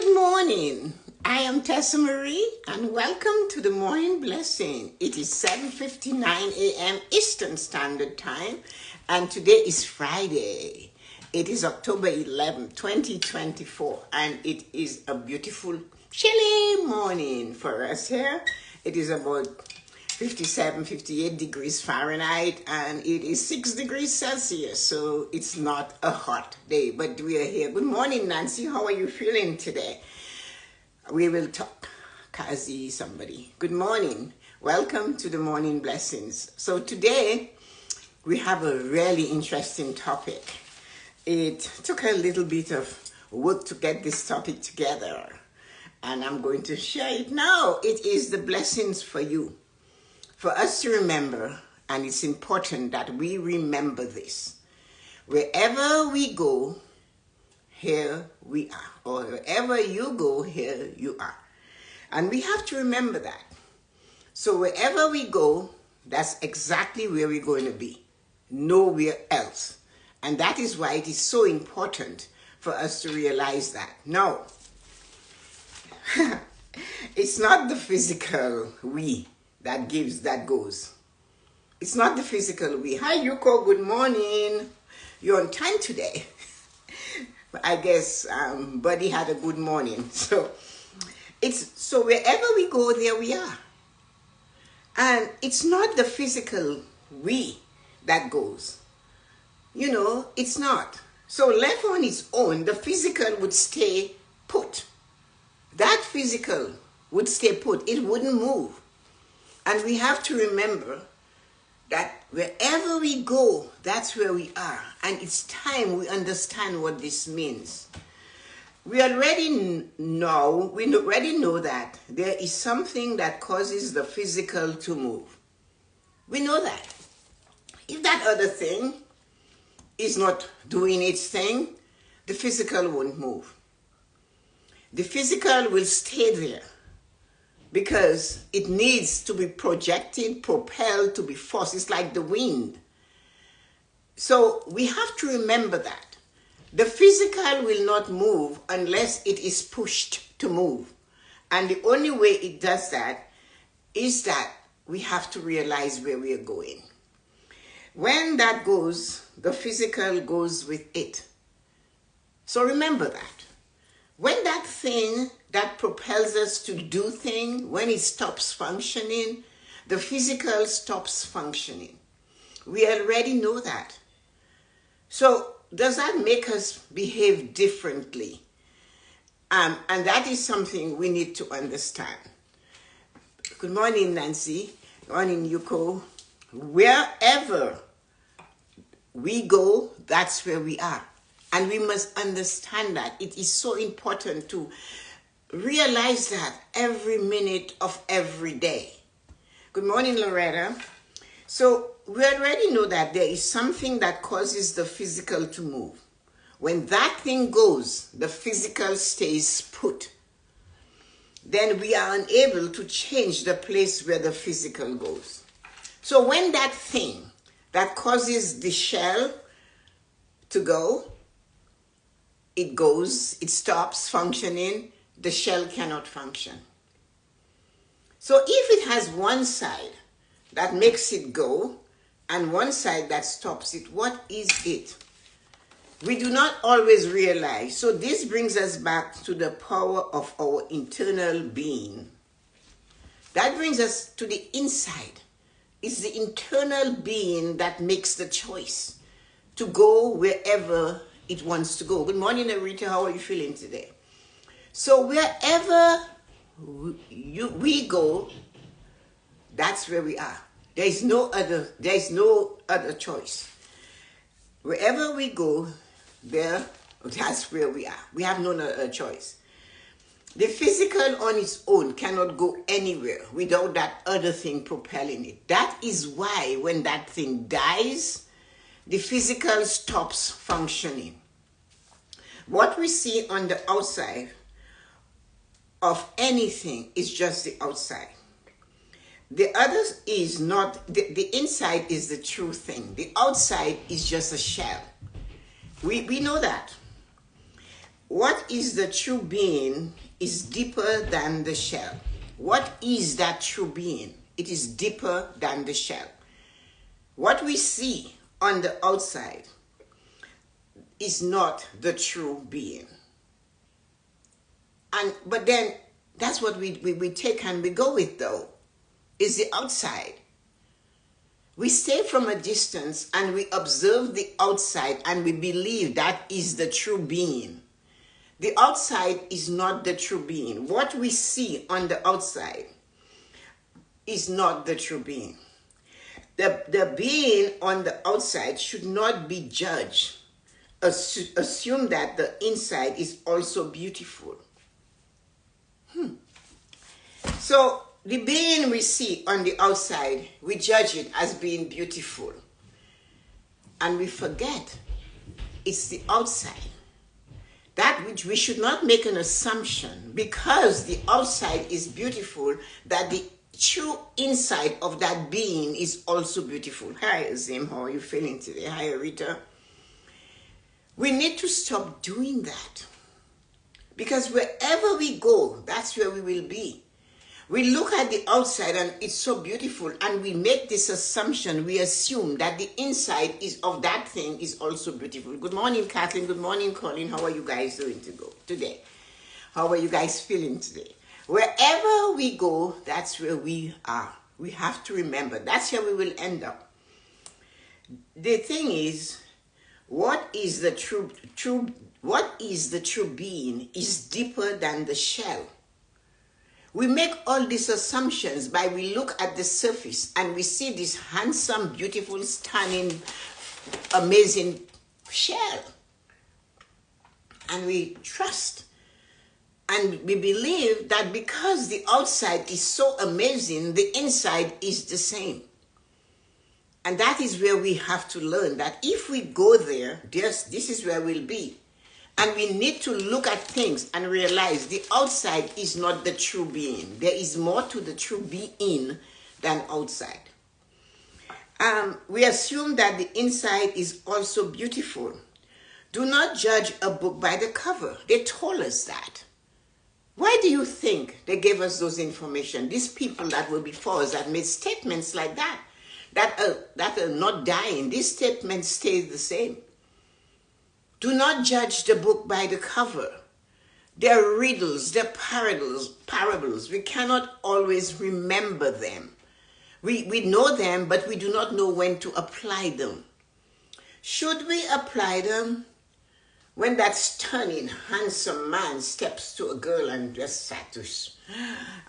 Good morning. I am Tessa-Marie and welcome to the Morning Blessing. It is 7:59 a.m. Eastern Standard Time and today is Friday. It is October 11, 2024 and it is a beautiful chilly morning for us here. It is about 57, 58 degrees Fahrenheit and it is 6 degrees Celsius, so it's not a hot day, but we are here. Good morning, Nancy. How are you feeling today? We will talk. Kazi, somebody. Good morning. Welcome to the Morning Blessings. So today we have a really interesting topic. It took a little bit of work to get this topic together and I'm going to share it now. It is the blessings for you. For us to remember, and it's important that we remember this. Wherever we go, here we are. Or wherever you go, here you are. And we have to remember that. So wherever we go, that's exactly where we're going to be. Nowhere else. And that is why it is so important for us to realize that. No. It's not the physical we that gives, that goes. It's not the physical we. Hi, Yuko. Good morning. You're on time today. I guess Buddy had a good morning. So wherever we go, there we are. And it's not the physical we that goes. You know, it's not. So left on its own, the physical would stay put. That physical would stay put. It wouldn't move. And we have to remember that wherever we go, that's where we are. And it's time we understand what this means. We already know that there is something that causes the physical to move. We know that. If that other thing is not doing its thing, the physical won't move. The physical will stay there, because it needs to be projected, propelled, to be forced. It's like the wind. So we have to remember that. The physical will not move unless it is pushed to move. And the only way it does that is that we have to realize where we are going. When that goes, the physical goes with it. So remember that. When that thing that propels us to do things, when it stops functioning, the physical stops functioning. We already know that. So does that make us behave differently? And that is something we need to understand. Good morning, Nancy. Good morning, Yuko. Wherever we go, that's where we are. And we must understand that. It is so important to realize that every minute of every day. Good morning, Loretta. So we already know that there is something that causes the physical to move. When that thing goes, the physical stays put. Then we are unable to change the place where the physical goes. So when that thing that causes the shell to go, it goes, it stops functioning, the shell cannot function. So if it has one side that makes it go and one side that stops it, what is it? We do not always realize. So this brings us back to the power of our internal being. That brings us to the inside. It's the internal being that makes the choice to go wherever it wants to go. Good morning, Arita. How are you feeling today? So wherever we go, that's where we are. There is no other choice. Wherever we go, that's where we are. We have no other choice. The physical on its own cannot go anywhere without that other thing propelling it. That is why when that thing dies, the physical stops functioning. What we see on the outside of anything is just the outside. The other is not, the inside is the true thing. The outside is just a shell. We know that. What is the true being is deeper than the shell. What is that true being? It is deeper than the shell. What we see on the outside is not the true being. But then that's what we take and we go with, though, is the outside. We stay from a distance and we observe the outside and we believe that is the true being. The outside is not the true being. What we see on the outside is not the true being. The being on the outside should not be judged. Assume that the inside is also beautiful. So the being we see on the outside, we judge it as being beautiful. And we forget it's the outside. That which we should not make an assumption because the outside is beautiful, that the true inside of that being is also beautiful. Hi, Azim, how are you feeling today? Hi, Rita. We need to stop doing that. Because wherever we go, that's where we will be. We look at the outside and it's so beautiful, and we make this assumption. We assume that the inside is of that thing is also beautiful. Good morning, Kathleen. Good morning, Colin. How are you guys doing today? How are you guys feeling today? Wherever we go, that's where we are. We have to remember that's where we will end up. The thing is, what is the true being is deeper than the shell. We make all these assumptions by we look at the surface and we see this handsome, beautiful, stunning, amazing shell. And we trust and we believe that because the outside is so amazing, the inside is the same. And that is where we have to learn that if we go there, this is where we'll be. And we need to look at things and realize the outside is not the true being. There is more to the true being than outside. We assume that the inside is also beautiful. Do not judge a book by the cover. They told us that. Why do you think they gave us those information? These people that were before us that made statements like that are not dying. These statements stay the same. Do not judge the book by the cover. They're riddles, they're parables. We cannot always remember them. We know them, but we do not know when to apply them. Should we apply them when that stunning, handsome man steps to a girl and just status,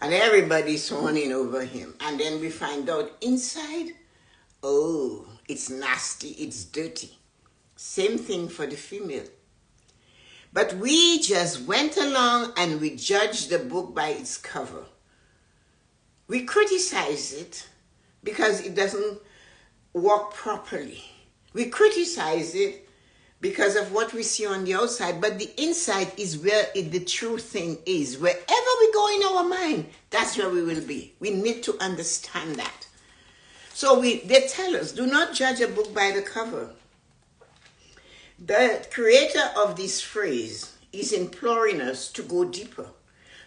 and everybody's fawning over him, and then we find out inside, oh, it's nasty, it's dirty. Same thing for the female. But we just went along and we judged the book by its cover. We criticize it because it doesn't work properly. We criticize it because of what we see on the outside, but the inside is where the true thing is. Wherever we go in our mind, that's where we will be. We need to understand that. So they tell us, do not judge a book by the cover. The creator of this phrase is imploring us to go deeper,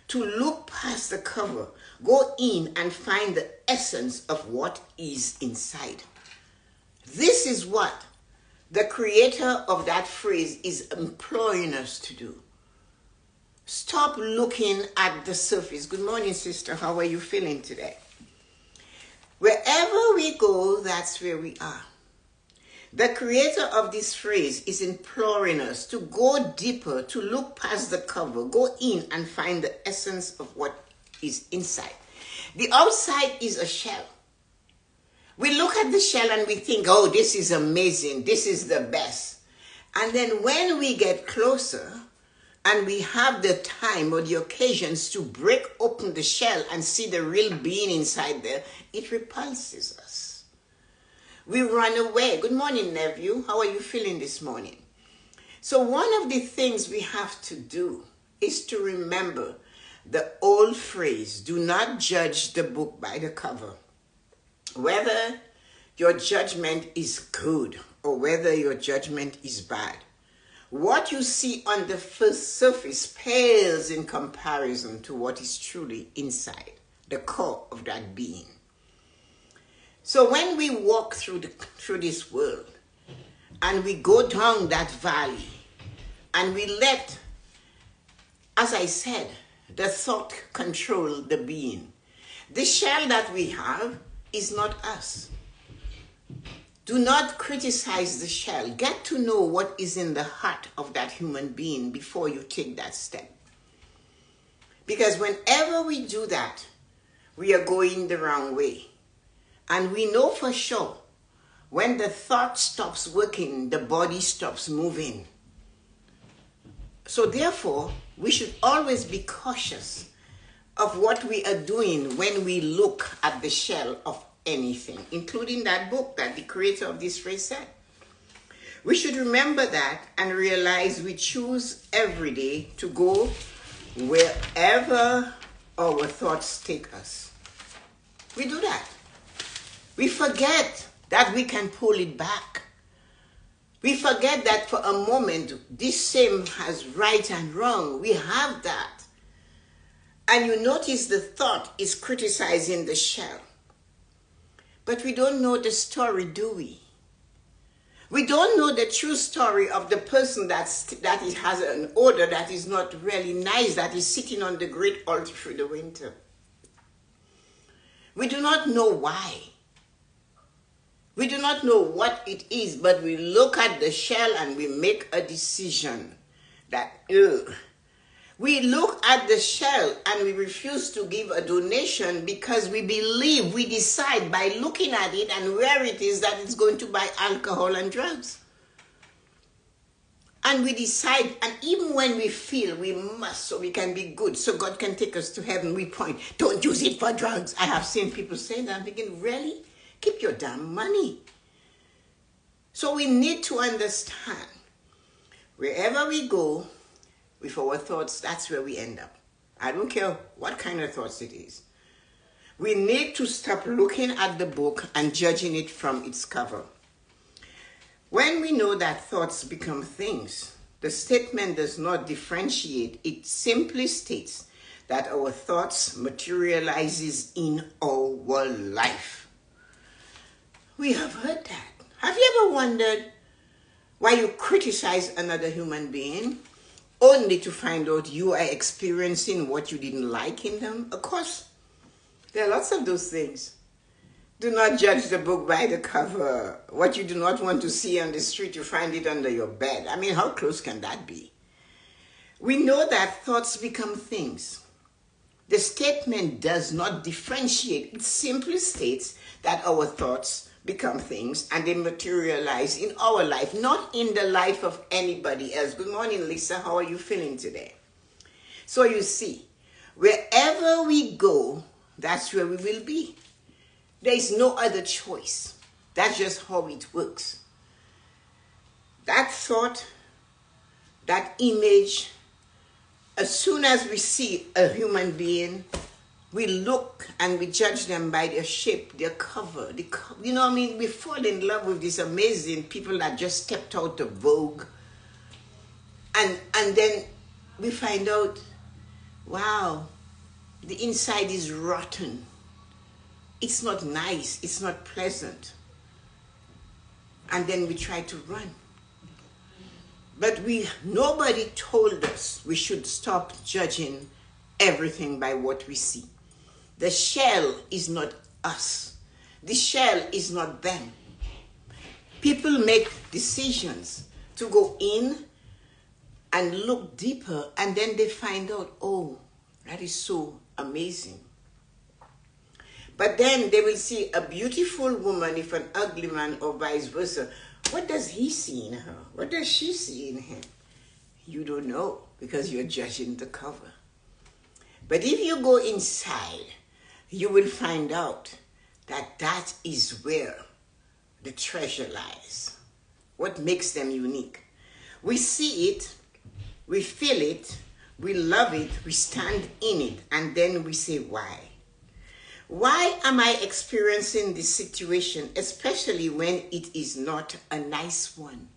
to look past the cover, go in and find the essence of what is inside. This is what the creator of that phrase is imploring us to do. Stop looking at the surface. Good morning, sister. How are you feeling today? Wherever we go, that's where we are. The creator of this phrase is imploring us to go deeper, to look past the cover, go in and find the essence of what is inside. The outside is a shell. We look at the shell and we think, oh, this is amazing, this is the best. And then when we get closer and we have the time or the occasions to break open the shell and see the real being inside there, it repulses us. We run away. Good morning, nephew. How are you feeling this morning? So one of the things we have to do is to remember the old phrase, do not judge the book by the cover. Whether your judgment is good or whether your judgment is bad, What you see on the first surface pales in comparison to what is truly inside, the core of that being. So when we walk through this world and we go down that valley and we let, as I said, the thought control the being, the shell that we have is not us. Do not criticize the shell. Get to know what is in the heart of that human being before you take that step. Because whenever we do that, we are going the wrong way. And we know for sure, when the thought stops working, the body stops moving. So therefore, we should always be cautious of what we are doing when we look at the shell of anything, including that book that the creator of this phrase said. We should remember that and realize we choose every day to go wherever our thoughts take us. We do that. We forget that we can pull it back. We forget that for a moment, this same has right and wrong. We have that. And you notice the thought is criticizing the shell. But we don't know the story, do we? We don't know the true story of the person that has an odor that is not really nice, that is sitting on the great altar through the winter. We do not know why. We do not know what it is, but we look at the shell and we make a decision that, ugh. We look at the shell and we refuse to give a donation because we believe, we decide by looking at it and where it is that it's going to buy alcohol and drugs. And we decide, and even when we feel we must, so we can be good, so God can take us to heaven, we point, don't use it for drugs. I have seen people say that. I'm thinking, really? Keep your damn money. So we need to understand, wherever we go, with our thoughts, that's where we end up. I don't care what kind of thoughts it is. We need to stop looking at the book and judging it from its cover. When we know that thoughts become things, the statement does not differentiate. It simply states that our thoughts materializes in our life. We have heard that. Have you ever wondered why you criticize another human being only to find out you are experiencing what you didn't like in them? Of course, there are lots of those things. Do not judge the book by the cover. What you do not want to see on the street, you find it under your bed. I mean, how close can that be? We know that thoughts become things. The statement does not differentiate. It simply states that our thoughts become things and they materialize in our life, not in the life of anybody else. Good morning, Lisa. How are you feeling today? So you see, wherever we go, that's where we will be. There is no other choice. That's just how it works. That thought, that image, as soon as we see a human being, we look and we judge them by their shape, their cover. You know what I mean? We fall in love with these amazing people that just stepped out of vogue. And then we find out, wow, the inside is rotten. It's not nice. It's not pleasant. And then we try to run. But nobody told us we should stop judging everything by what we see. The shell is not us. The shell is not them. People make decisions to go in and look deeper, and then they find out, oh, that is so amazing. But then they will see a beautiful woman, if an ugly man or vice versa. What does he see in her? What does she see in him? You don't know because you're judging the cover. But if you go inside, you will find out that that is where the treasure lies. What makes them unique. We see it, we feel it, we love it, we stand in it, and then we say, why? Why am I experiencing this situation, especially when it is not a nice one?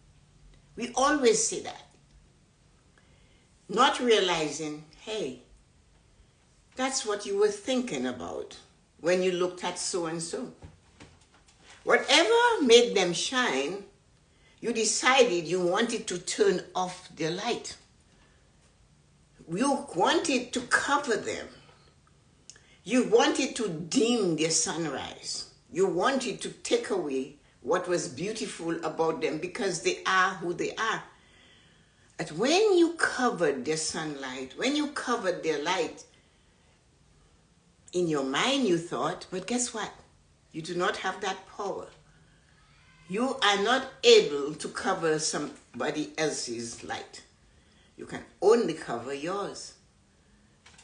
We always say that. not realizing, hey, that's what you were thinking about when you looked at so and so. Whatever made them shine, you decided you wanted to turn off their light. You wanted to cover them. You wanted to dim their sunrise. You wanted to take away what was beautiful about them because they are who they are. But when you covered their sunlight, when you covered their light, in your mind you thought, but guess what? You do not have that power. You are not able to cover somebody else's light. You can only cover yours.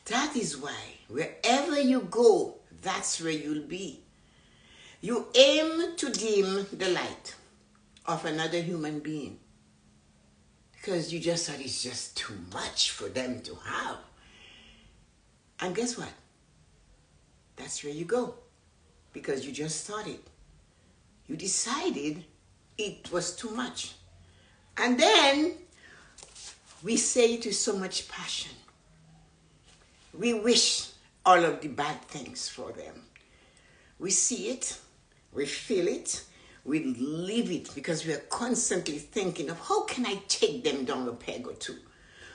That is why wherever you go, that's where you'll be. You aim to dim the light of another human being because you just thought it's just too much for them to have. And guess what? That's where you go because you just thought it. You decided it was too much. And then we say it with so much passion. We wish all of the bad things for them. We see it, we feel it, we live it because we are constantly thinking of how can I take them down a peg or two.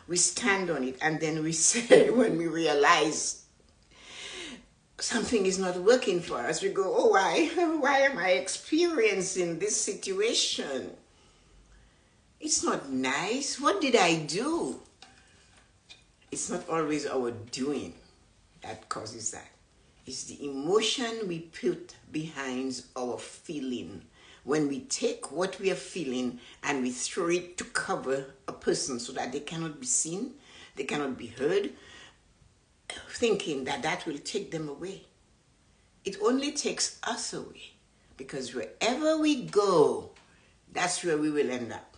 We stand on it and then we say, when we realize something is not working for us, we go, oh, why am I experiencing this situation? It's not nice. What did I do? It's not always our doing that causes that. It's the emotion we put behind our feeling. When we take what we are feeling and we throw it to cover a person so that they cannot be seen, they cannot be heard, thinking that that will take them away. It only takes us away because wherever we go, that's where we will end up.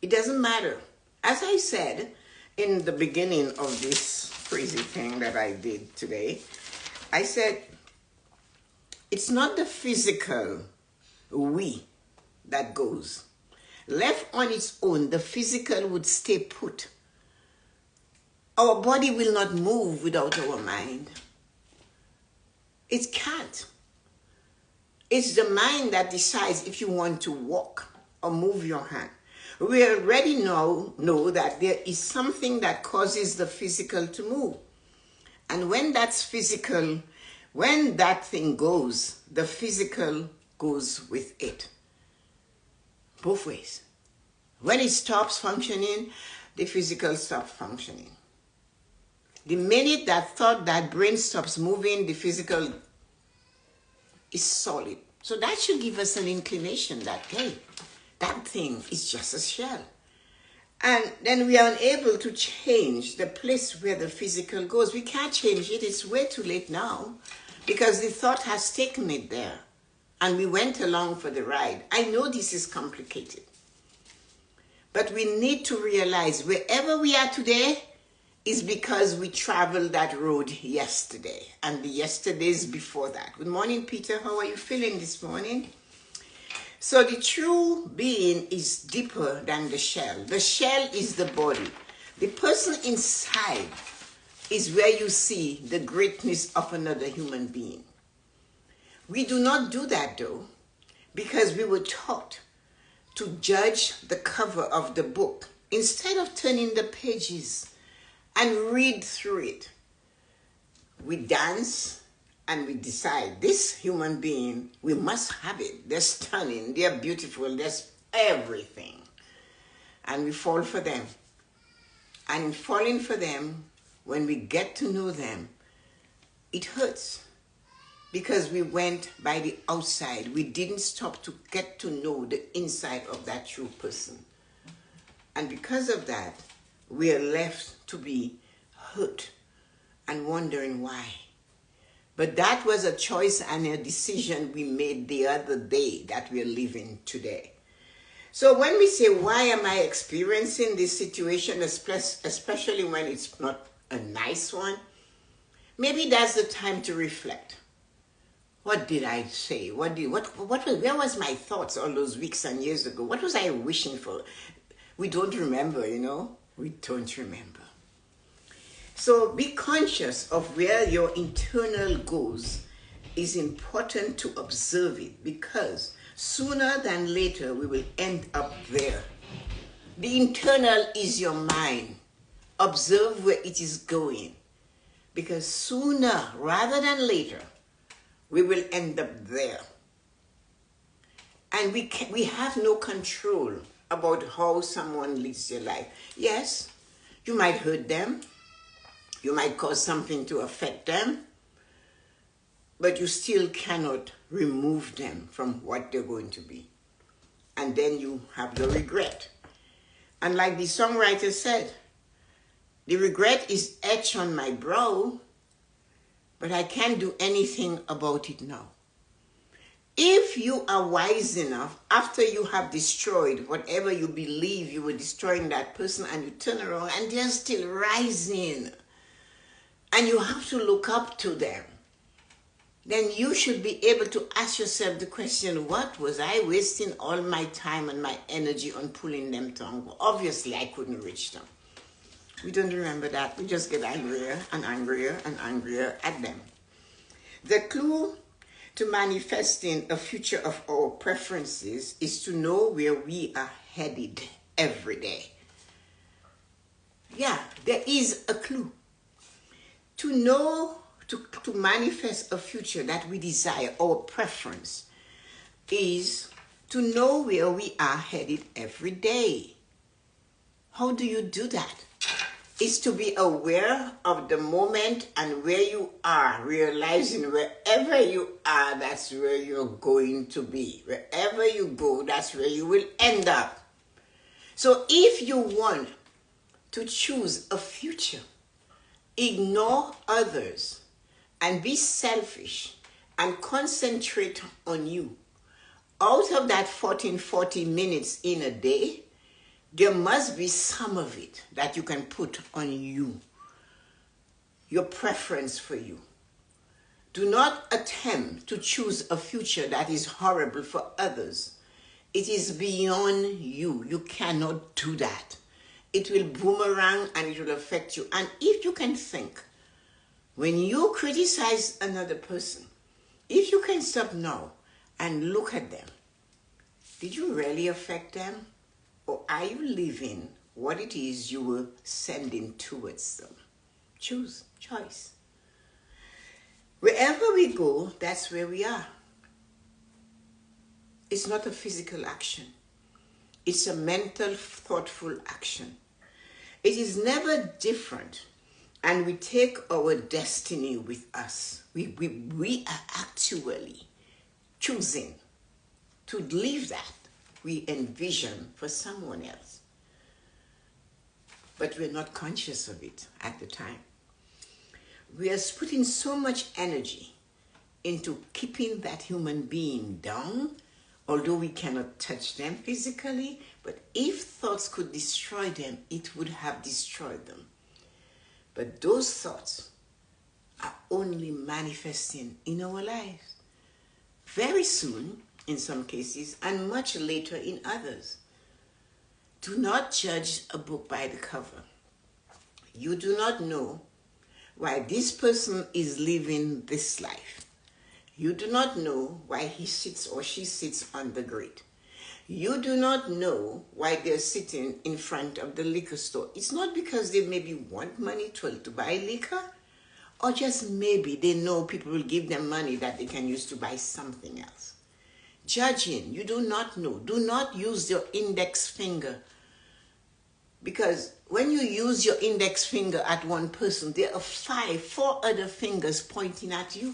It doesn't matter. As I said in the beginning of this crazy thing that I did today, I said, it's not the physical we that goes. Left on its own, the physical would stay put. Our body will not move without our mind. It can't. It's the mind that decides if you want to walk or move your hand. We already know that there is something that causes the physical to move. And when that's physical, when that thing goes, the physical goes with it. Both ways. When it stops functioning, the physical stops functioning. The minute that thought, that brain stops moving, the physical is solid. So that should give us an inclination that, hey, that thing is just a shell. And then we are unable to change the place where the physical goes. We can't change it. It's way too late now because the thought has taken it there. And we went along for the ride. I know this is complicated. But we need to realize wherever we are today is because we traveled that road yesterday and the yesterdays before that. Good morning, Peter. How are you feeling this morning? So the true being is deeper than the shell. The shell is the body. The person inside is where you see the greatness of another human being. We do not do that though, because we were taught to judge the cover of the book instead of turning the pages and read through it. We dance and we decide this human being, we must have it. They're stunning, they're beautiful, there's everything. And we fall for them. And in falling for them, when we get to know them, it hurts. Because we went by the outside. We didn't stop to get to know the inside of that true person. And because of that, we are left to be hurt and wondering why. But that was a choice and a decision we made the other day that we are living today. So when we say, why am I experiencing this situation, especially when it's not a nice one, maybe that's the time to reflect. What did I say? Where was my thoughts all those weeks and years ago? What was I wishing for? We don't remember, We don't remember. So be conscious of where your internal goes. It's important to observe it because sooner than later we will end up there. The internal is your mind. Observe where it is going because sooner rather than later we will end up there. And we have no control about how someone lives their life. Yes, you might hurt them. You might cause something to affect them. But you still cannot remove them from what they're going to be. And then you have the regret. And like the songwriter said, the regret is etched on my brow, but I can't do anything about it now. If you are wise enough, after you have destroyed whatever you believe you were destroying that person, and you turn around and they're still rising, and you have to look up to them, then you should be able to ask yourself the question, what was I wasting all my time and my energy on pulling them down? Obviously, I couldn't reach them. We don't remember that. We just get angrier and angrier and angrier at them. The clue to manifesting a future of our preferences is to know where we are headed every day. Yeah, there is a clue. To know, to manifest a future that we desire, our preference, is to know where we are headed every day. How do you do that? It's to be aware of the moment and where you are, realizing wherever you are, that's where you're going to be. Wherever you go, that's where you will end up. So if you want to choose a future, ignore others and be selfish and concentrate on you. Out of that 40 minutes in a day, there must be some of it that you can put on you, your preference for you. Do not attempt to choose a future that is horrible for others. It is beyond you. You cannot do that. It will boomerang and it will affect you. And if you can think, when you criticize another person, if you can stop now and look at them, did you really affect them? Or are you living what it is you were sending towards them? Choice. Wherever we go, that's where we are. It's not a physical action. It's a mental, thoughtful action. It is never different, and we take our destiny with us. We are actually choosing to live that we envision for someone else. But we're not conscious of it at the time. We are putting so much energy into keeping that human being down, although we cannot touch them physically, but if thoughts could destroy them, it would have destroyed them. But those thoughts are only manifesting in our lives. Very soon, in some cases, and much later in others. Do not judge a book by the cover. You do not know why this person is living this life. You do not know why he sits or she sits on the grate. You do not know why they're sitting in front of the liquor store. It's not because they maybe want money to buy liquor, or just maybe they know people will give them money that they can use to buy something else. Judging, you do not know. Do not use your index finger. Because when you use your index finger at one person, there are four other fingers pointing at you.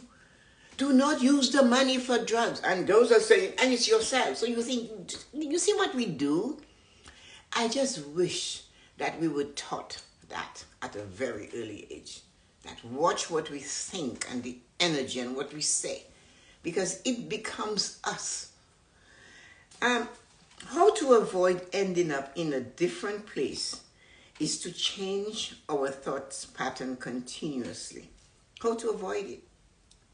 Do not use the money for drugs. And those are saying, and it's yourself. So you think, you see what we do? I just wish that we were taught that at a very early age. That watch what we think and the energy and what we say. Because it becomes us. How to avoid ending up in a different place is to change our thoughts pattern continuously. How to avoid it?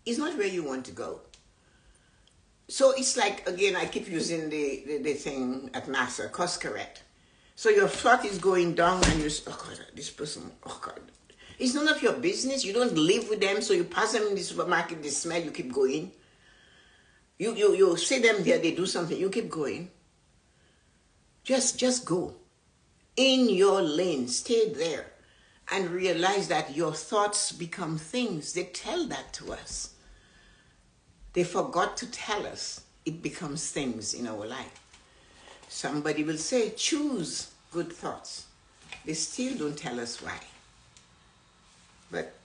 It's not where you want to go. So it's like, again, I keep using the thing at NASA, course correct. So your thought is going down and you say, oh God, this person, oh God. It's none of your business. You don't live with them, so you pass them in the supermarket, they smell, you keep going. You see them there, they do something, you keep going. Just go. In your lane, stay there. And realize that your thoughts become things. They tell that to us. They forgot to tell us. It becomes things in our life. Somebody will say, choose good thoughts. They still don't tell us why. But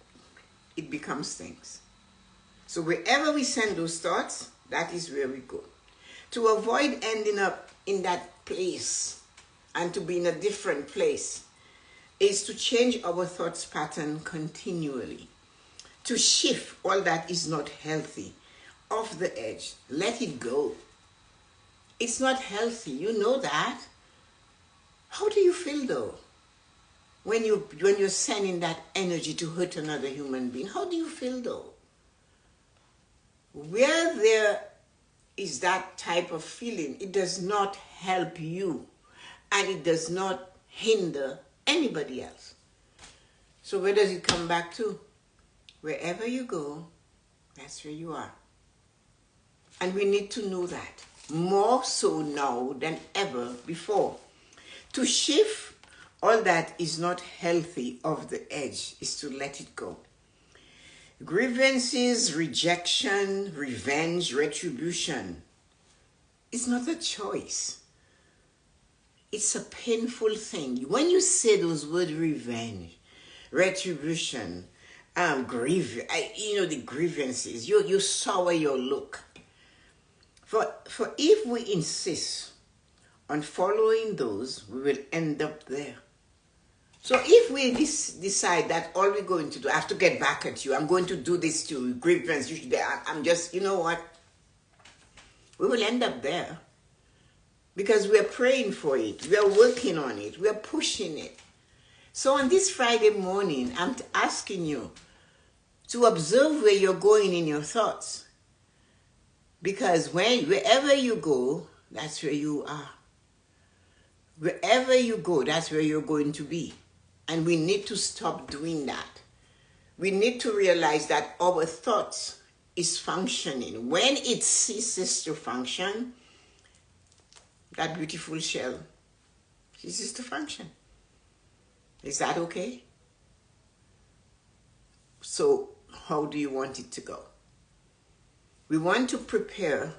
it becomes things. So wherever we send those thoughts, that is where we go. To avoid ending up in that place and to be in a different place is to change our thoughts pattern continually. To shift all that is not healthy off the edge. Let it go. It's not healthy. You know that. How do you feel though? When you're sending that energy to hurt another human being, how do you feel though? Where there is that type of feeling, it does not help you and it does not hinder anybody else. So where does it come back to? Wherever you go, that's where you are. And we need to know that more so now than ever before. To shift all that is not healthy off the edge is to let it go. Grievances, rejection, revenge, retribution. It's not a choice. It's a painful thing. When you say those words, revenge, retribution, the grievances, you sour your look. For if we insist on following those, we will end up there. So if we decide that all we're going to do, I have to get back at you, I'm going to do this to you, grievance, I'm just, you know what? We will end up there. Because we're praying for it, we're working on it, we're pushing it. So on this Friday morning, I'm asking you to observe where you're going in your thoughts. Because wherever you go, that's where you are. Wherever you go, that's where you're going to be. And we need to stop doing that. We need to realize that our thoughts is functioning. When it ceases to function, that beautiful shell ceases to function. Is that okay? So how do you want it to go? We want to prepare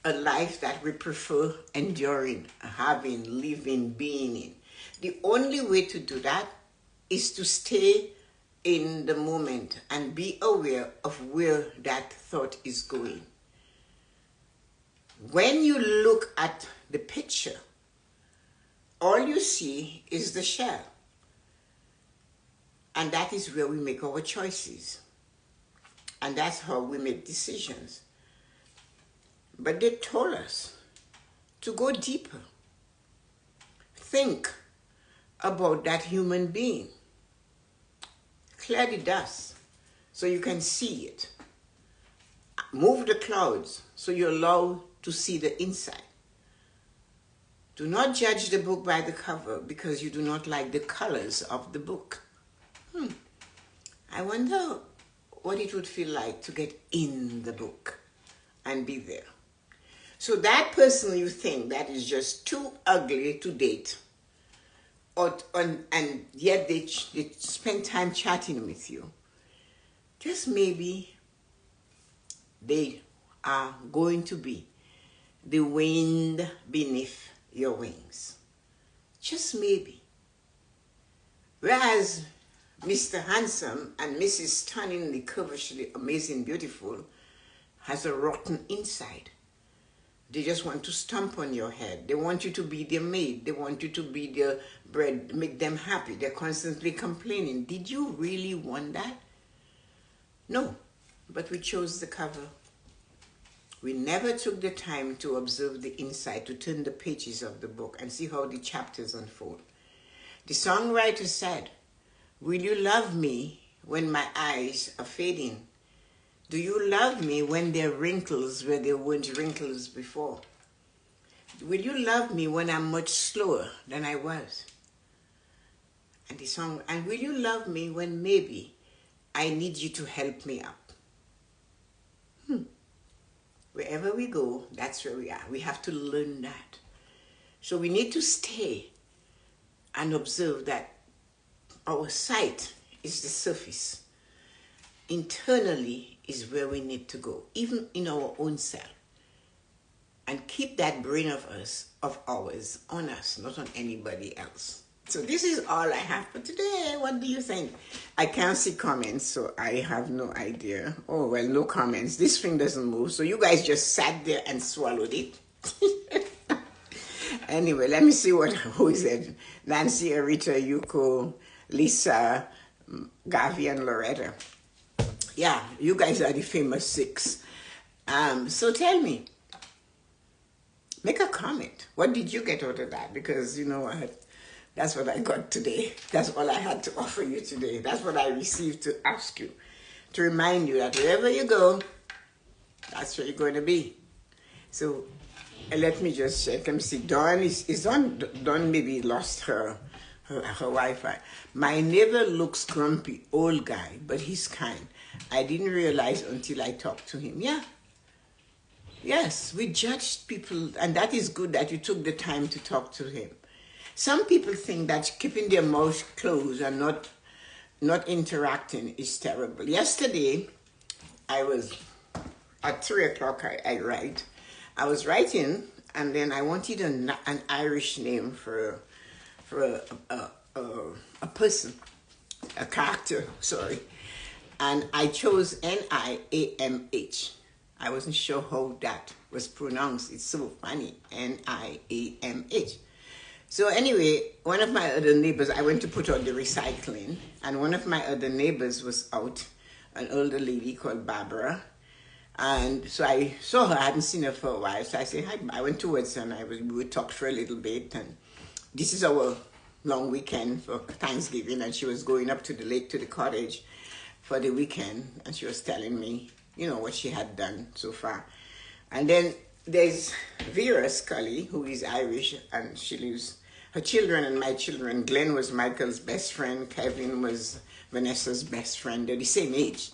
a life that we prefer enduring, having, living, being in. The only way to do that is to stay in the moment and be aware of where that thought is going. When you look at the picture, all you see is the shell. And that is where we make our choices. And that's how we make decisions. But they told us to go deeper. Think about that human being. Clear the dust so you can see it. Move the clouds so you're allowed to see the inside. Do not judge the book by the cover because you do not like the colors of the book. I wonder what it would feel like to get in the book and be there. So that person you think that is just too ugly to date, and yet they spend time chatting with you, just maybe they are going to be the wind beneath your wings. Just maybe. Whereas Mr. Handsome and Mrs. Stunningly, curvishly, amazing, beautiful has a rotten inside. They just want to stomp on your head. They want you to be their maid. They want you to be their bread, make them happy. They're constantly complaining. Did you really want that? No, but we chose the cover. We never took the time to observe the inside, to turn the pages of the book and see how the chapters unfold. The songwriter said, "Will you love me when my eyes are fading? Do you love me when there are wrinkles where there weren't wrinkles before? Will you love me when I'm much slower than I was? And the song, and will you love me when maybe I need you to help me up? Wherever we go, that's where we are. We have to learn that. So we need to stay and observe that our sight is the surface. Internally is where we need to go, even in our own self. And keep that brain of ours on us, not on anybody else. So this is all I have for today. What do you think? I can't see comments, so I have no idea. Oh, well, no comments. This thing doesn't move, so you guys just sat there and swallowed it. Anyway, let me see who is it. Nancy, Arita, Yuko, Lisa, Gavi, and Loretta. Yeah, you guys are the famous 6. So tell me, make a comment. What did you get out of that? Because you know what? That's what I got today. That's all I had to offer you today. That's what I received to ask you. To remind you that wherever you go, that's where you're going to be. So let me just check. Let me see. Dawn is on. Dawn maybe lost her Wi-Fi. My neighbor looks grumpy, old guy, but he's kind. I didn't realize until I talked to him. Yeah. Yes, we judge people, and that is good that you took the time to talk to him. Some people think that keeping their mouth closed and not interacting is terrible. Yesterday, I was at 3 o'clock. I write. I was writing, and then I wanted an Irish name for a person, a character. Sorry, and I chose Niamh. I wasn't sure how that was pronounced. It's so funny, Niamh. So anyway, one of my other neighbors, I went to put out the recycling, and one of my other neighbors was out, an older lady called Barbara. And so I saw her, I hadn't seen her for a while. So I said, hi. I went towards her, and we would talk for a little bit. And this is our long weekend for Thanksgiving, and she was going up to the lake, to the cottage for the weekend. And she was telling me, you know, what she had done so far. And then there's Vera Scully, who is Irish, and she lives, her children and my children. Glenn was Michael's best friend. Kevin was Vanessa's best friend. They're the same age.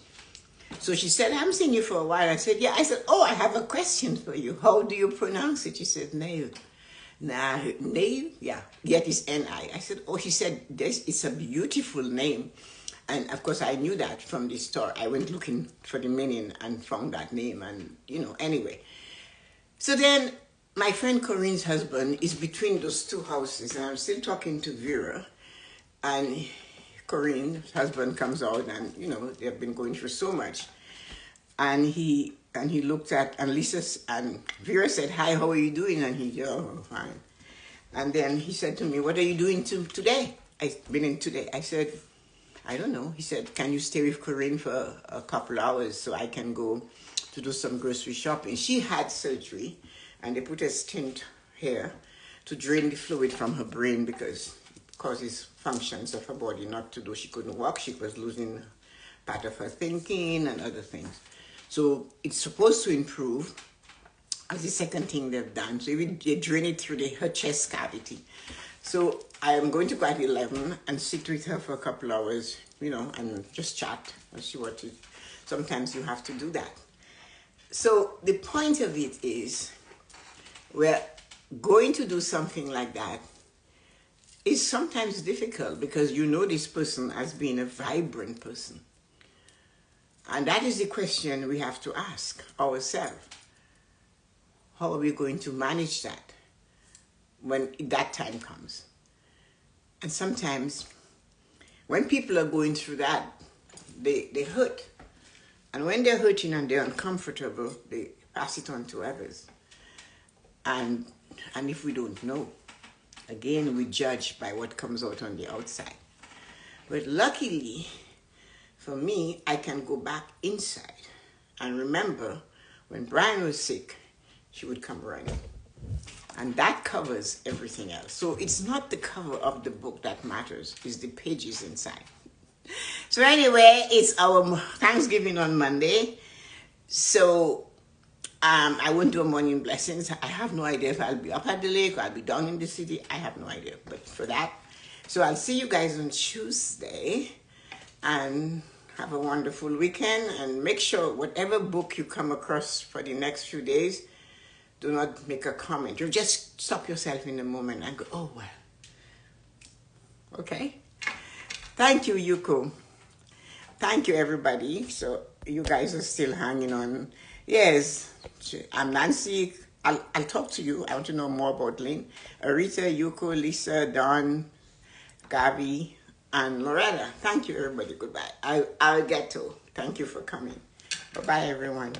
So she said, I haven't seen you for a while. I said, yeah. I said, oh, I have a question for you. How do you pronounce it? She said, Nave. Nah, Nave? Yeah. Yet it's N-I. I said, oh, she said, it's a beautiful name. And of course, I knew that from the store. I went looking for the meaning and found that name. And, you know, anyway. So then my friend Corinne's husband is between those two houses. And I'm still talking to Vera. And Corinne's husband comes out, and, you know, they've been going through so much. And he looked at, and Lisa and Vera said, hi, how are you doing? And he said, oh, fine. And then he said to me, what are you doing today? I said, I don't know. He said, can you stay with Corinne for a couple hours so I can go to do some grocery shopping? She had surgery, and they put a stent here to drain the fluid from her brain because it causes functions of her body not to do. She couldn't walk. She was losing part of her thinking and other things. So it's supposed to improve as the second thing they've done. So they drain it through her chest cavity. So I am going to go at 11 and sit with her for a couple hours, you know, and just chat and see what it. Sometimes you have to do that. So the point of it is, we're going to do something like that. It's sometimes difficult because you know this person as being a vibrant person. And that is the question we have to ask ourselves. How are we going to manage that when that time comes? And sometimes when people are going through that, they hurt. And when they're hurting and they're uncomfortable, they pass it on to others. And if we don't know, again, we judge by what comes out on the outside. But luckily, for me, I can go back inside and remember when Brian was sick, she would come running. And that covers everything else. So it's not the cover of the book that matters, it's the pages inside. So anyway, it's our Thanksgiving on Monday. So I won't do morning blessings. I have no idea if I'll be up at the lake or I'll be down in the city. I have no idea. But for that, so I'll see you guys on Tuesday, and have a wonderful weekend. And make sure whatever book you come across for the next few days, do not make a comment. You just stop yourself in a moment and go, oh, well. Okay? Thank you, Yuko. Thank you, everybody. So you guys are still hanging on. Yes, I'm Nancy. I'll talk to you. I want to know more about Lynn. Arita, Yuko, Lisa, Dawn, Gabi, and Loretta. Thank you, everybody. Goodbye. I'll get to. Thank you for coming. Bye-bye, everyone.